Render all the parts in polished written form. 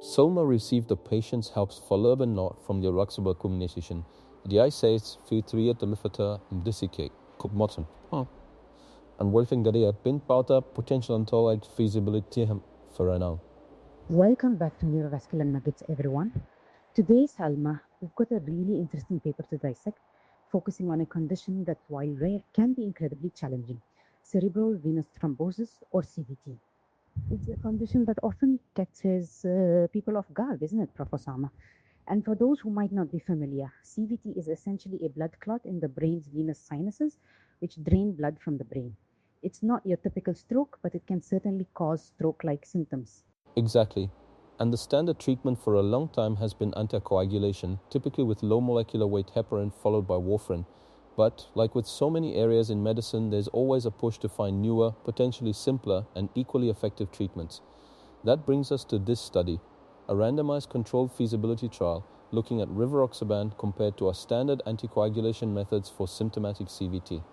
Selma received the patient's helps verloren not from the Rivaroxaban communication. Die says filtreert de liefde indisike kopmotten. En wolfing dat die pinpauta potential until uit feasibility for now. Welcome back to Neurovascular Nuggets, everyone. Today, Salma, we've got a really interesting paper to dissect, focusing on a condition that, while rare, can be incredibly challenging: cerebral venous thrombosis, or CVT. It's a condition that often catches people off guard, isn't it, Prof. Osama? And for those who might not be familiar, CVT is essentially a blood clot in the brain's venous sinuses, which drain blood from the brain. It's not your typical stroke, but it can certainly cause stroke-like symptoms. Exactly. And the standard treatment for a long time has been anticoagulation, typically with low molecular weight heparin followed by warfarin. But, like with so many areas in medicine, there's always a push to find newer, potentially simpler, and equally effective treatments. That brings us to this study, a randomized controlled feasibility trial looking at Rivaroxaban compared to our standard anticoagulation methods for symptomatic CVT.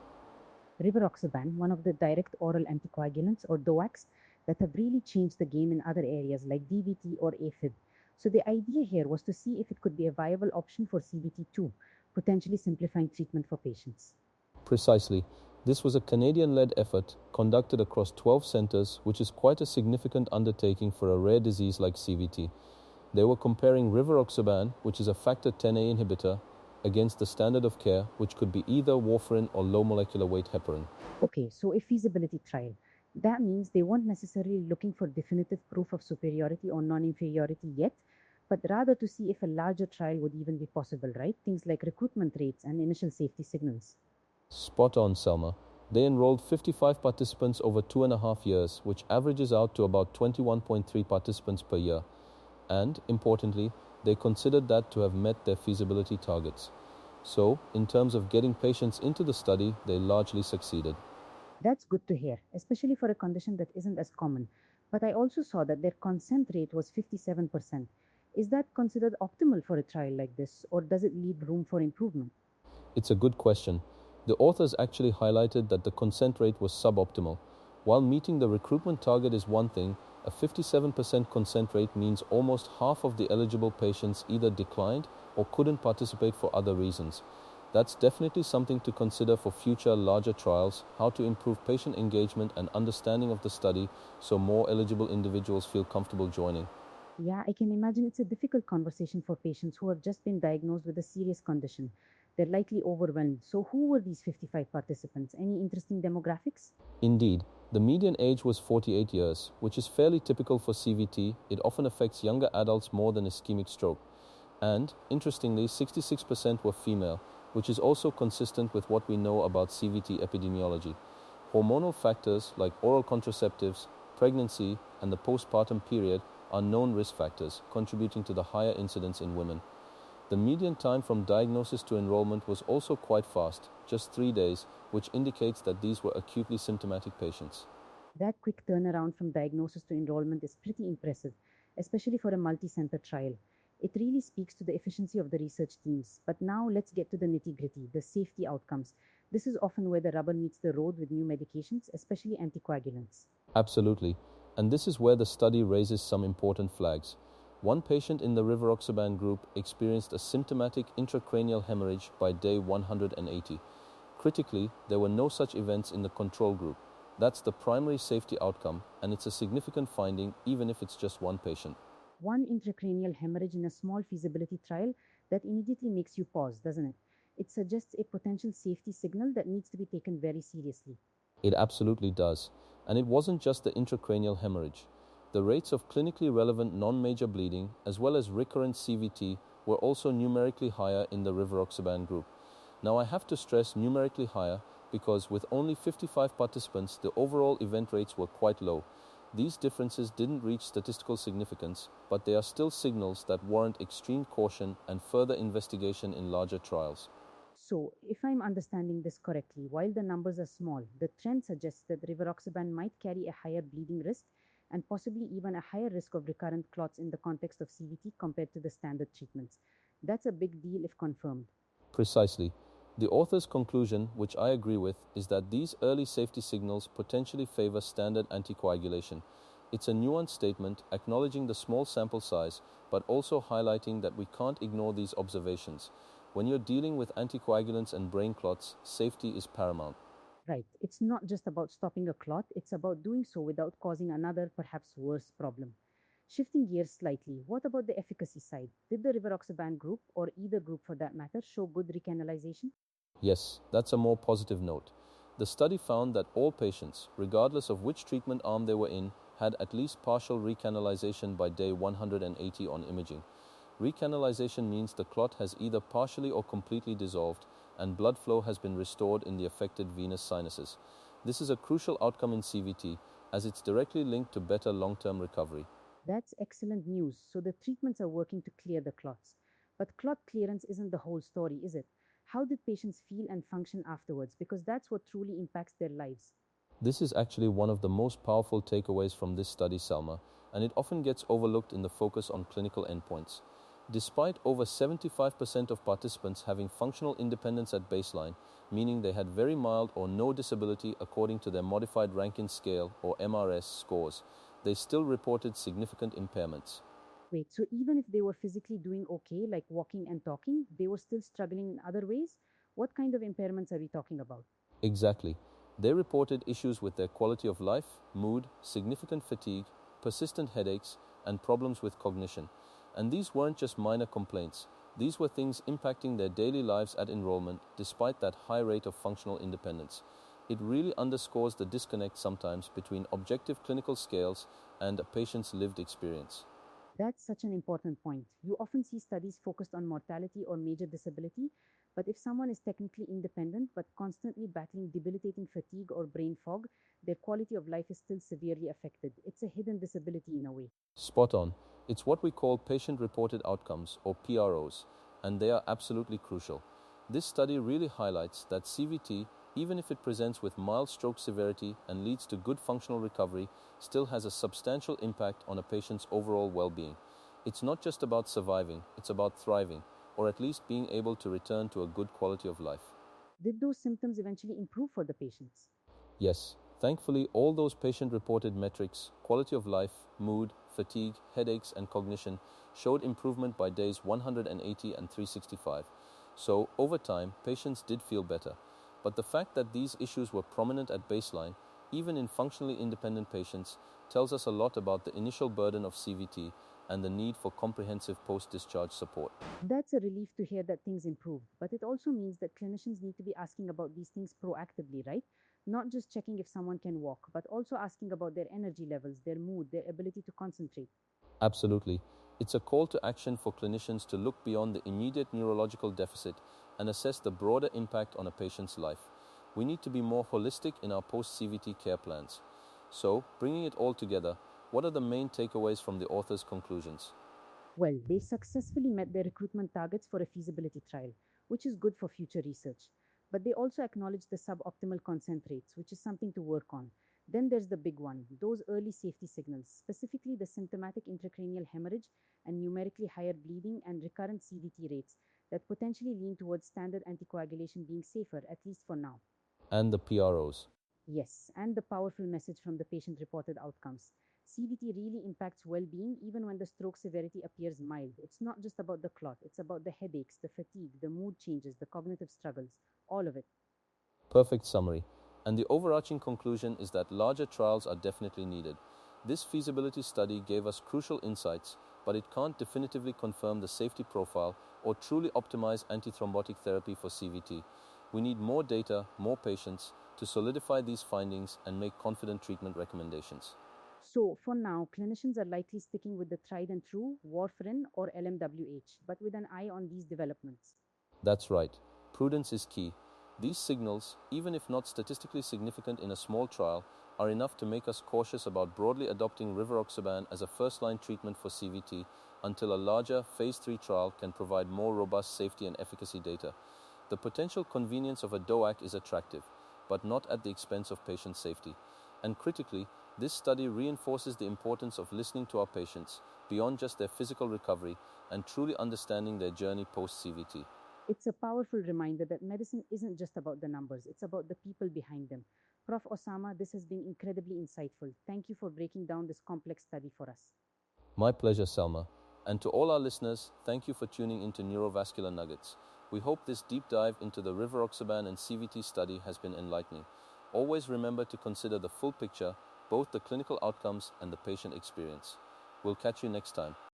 Rivaroxaban, one of the direct oral anticoagulants, or DOACs, that have really changed the game in other areas like DVT or AFib. So the idea here was to see if it could be a viable option for CVT too, potentially simplifying treatment for patients. Precisely. This was a Canadian-led effort conducted across 12 centers, which is quite a significant undertaking for a rare disease like CVT. They were comparing Rivaroxaban, which is a factor Xa inhibitor, against the standard of care, which could be either warfarin or low molecular weight heparin. Okay, so a feasibility trial. That means they weren't necessarily looking for definitive proof of superiority or non-inferiority yet, but rather to see if a larger trial would even be possible, right? Things like recruitment rates and initial safety signals. Spot on, Selma. They enrolled 55 participants over 2.5 years, which averages out to about 21.3 participants per year. And, importantly, they considered that to have met their feasibility targets. So, in terms of getting patients into the study, they largely succeeded. That's good to hear, especially for a condition that isn't as common. But I also saw that their consent rate was 57%. Is that considered optimal for a trial like this, or does it leave room for improvement? It's a good question. The authors actually highlighted that the consent rate was suboptimal. While meeting the recruitment target is one thing, a 57% consent rate means almost half of the eligible patients either declined or couldn't participate for other reasons. That's definitely something to consider for future larger trials, how to improve patient engagement and understanding of the study so more eligible individuals feel comfortable joining. Yeah, I can imagine it's a difficult conversation for patients who have just been diagnosed with a serious condition. They're likely overwhelmed. So, who were these 55 participants? Any interesting demographics? Indeed, the median age was 48 years, which is fairly typical for CVT. It often affects younger adults more than ischemic stroke. And, interestingly, 66% were female, which is also consistent with what we know about CVT epidemiology. Hormonal factors like oral contraceptives, pregnancy, and the postpartum period are known risk factors, contributing to the higher incidence in women. The median time from diagnosis to enrollment was also quite fast, just 3 days, which indicates that these were acutely symptomatic patients. That quick turnaround from diagnosis to enrollment is pretty impressive, especially for a multi-center trial. It really speaks to the efficiency of the research teams. But now let's get to the nitty-gritty, the safety outcomes. This is often where the rubber meets the road with new medications, especially anticoagulants. Absolutely. And this is where the study raises some important flags. One patient in the Rivaroxaban group experienced a symptomatic intracranial hemorrhage by day 180. Critically, there were no such events in the control group. That's the primary safety outcome, and it's a significant finding even if it's just one patient. One intracranial hemorrhage in a small feasibility trial, that immediately makes you pause, doesn't it? It suggests a potential safety signal that needs to be taken very seriously. It absolutely does. And it wasn't just the intracranial hemorrhage. The rates of clinically relevant non-major bleeding, as well as recurrent CVT, were also numerically higher in the Rivaroxaban group. Now I have to stress numerically higher because with only 55 participants, the overall event rates were quite low. These differences didn't reach statistical significance, but they are still signals that warrant extreme caution and further investigation in larger trials. So, if I'm understanding this correctly, while the numbers are small, the trend suggests that rivaroxaban might carry a higher bleeding risk and possibly even a higher risk of recurrent clots in the context of CVT compared to the standard treatments. That's a big deal if confirmed. Precisely. The author's conclusion, which I agree with, is that these early safety signals potentially favor standard anticoagulation. It's a nuanced statement acknowledging the small sample size, but also highlighting that we can't ignore these observations. When you're dealing with anticoagulants and brain clots, safety is paramount. Right. It's not just about stopping a clot, it's about doing so without causing another, perhaps worse problem. Shifting gears slightly, what about the efficacy side? Did the Rivaroxaban group, or either group for that matter, show good recanalization? Yes, that's a more positive note. The study found that all patients, regardless of which treatment arm they were in, had at least partial recanalization by day 180 on imaging. Recanalization means the clot has either partially or completely dissolved and blood flow has been restored in the affected venous sinuses. This is a crucial outcome in CVT as it's directly linked to better long-term recovery. That's excellent news. So the treatments are working to clear the clots. But clot clearance isn't the whole story, is it? How did patients feel and function afterwards? Because that's what truly impacts their lives. This is actually one of the most powerful takeaways from this study, Salma, and it often gets overlooked in the focus on clinical endpoints. Despite over 75% of participants having functional independence at baseline, meaning they had very mild or no disability according to their modified Rankin Scale or MRS scores, they still reported significant impairments. Wait, so even if they were physically doing okay, like walking and talking, they were still struggling in other ways? What kind of impairments are we talking about? Exactly. They reported issues with their quality of life, mood, significant fatigue, persistent headaches, and problems with cognition. And these weren't just minor complaints. These were things impacting their daily lives at enrollment despite that high rate of functional independence. It really underscores the disconnect sometimes between objective clinical scales and a patient's lived experience. That's such an important point. You often see studies focused on mortality or major disability, but if someone is technically independent but constantly battling debilitating fatigue or brain fog, their quality of life is still severely affected. It's a hidden disability in a way. Spot on. It's what we call patient-reported outcomes, or PROs, and they are absolutely crucial. This study really highlights that CVT, even if it presents with mild stroke severity and leads to good functional recovery, still has a substantial impact on a patient's overall well-being. It's not just about surviving, it's about thriving, or at least being able to return to a good quality of life. Did those symptoms eventually improve for the patients? Yes, thankfully, all those patient reported metrics, quality of life, mood, fatigue, headaches, and cognition, showed improvement by days 180 and 365. So, over time, patients did feel better. But the fact that these issues were prominent at baseline, even in functionally independent patients, tells us a lot about the initial burden of CVT and the need for comprehensive post discharge support. That's a relief to hear that things improved, but it also means that clinicians need to be asking about these things proactively, right? Not just checking if someone can walk, but also asking about their energy levels, their mood, their ability to concentrate. Absolutely. It's a call to action for clinicians to look beyond the immediate neurological deficit and assess the broader impact on a patient's life. We need to be more holistic in our post CVT care plans. So, bringing it all together, what are the main takeaways from the author's conclusions? Well, they successfully met their recruitment targets for a feasibility trial, which is good for future research. But they also acknowledge the suboptimal consent rates, which is something to work on. Then there's the big one, those early safety signals, specifically the symptomatic intracranial hemorrhage and numerically higher bleeding and recurrent CVT rates that potentially lean towards standard anticoagulation being safer, at least for now. And the PROs. Yes, and the powerful message from the patient reported outcomes. CVT really impacts well being even when the stroke severity appears mild. It's not just about the clot, it's about the headaches, the fatigue, the mood changes, the cognitive struggles, all of it. Perfect summary. And the overarching conclusion is that larger trials are definitely needed. This feasibility study gave us crucial insights, but it can't definitively confirm the safety profile or truly optimize antithrombotic therapy for CVT. We need more data, more patients, to solidify these findings and make confident treatment recommendations. So, for now, clinicians are likely sticking with the tried and true warfarin or LMWH, but with an eye on these developments. That's right. Prudence is key. These signals, even if not statistically significant in a small trial, are enough to make us cautious about broadly adopting Rivaroxaban as a first-line treatment for CVT until a larger phase 3 trial can provide more robust safety and efficacy data. The potential convenience of a DOAC is attractive, but not at the expense of patient safety. And critically, this study reinforces the importance of listening to our patients beyond just their physical recovery and truly understanding their journey post-CVT. It's a powerful reminder that medicine isn't just about the numbers, it's about the people behind them. Prof. Osama, this has been incredibly insightful. Thank you for breaking down this complex study for us. My pleasure, Selma. And to all our listeners, thank you for tuning into Neurovascular Nuggets. We hope this deep dive into the Rivaroxaban and CVT study has been enlightening. Always remember to consider the full picture, both the clinical outcomes and the patient experience. We'll catch you next time.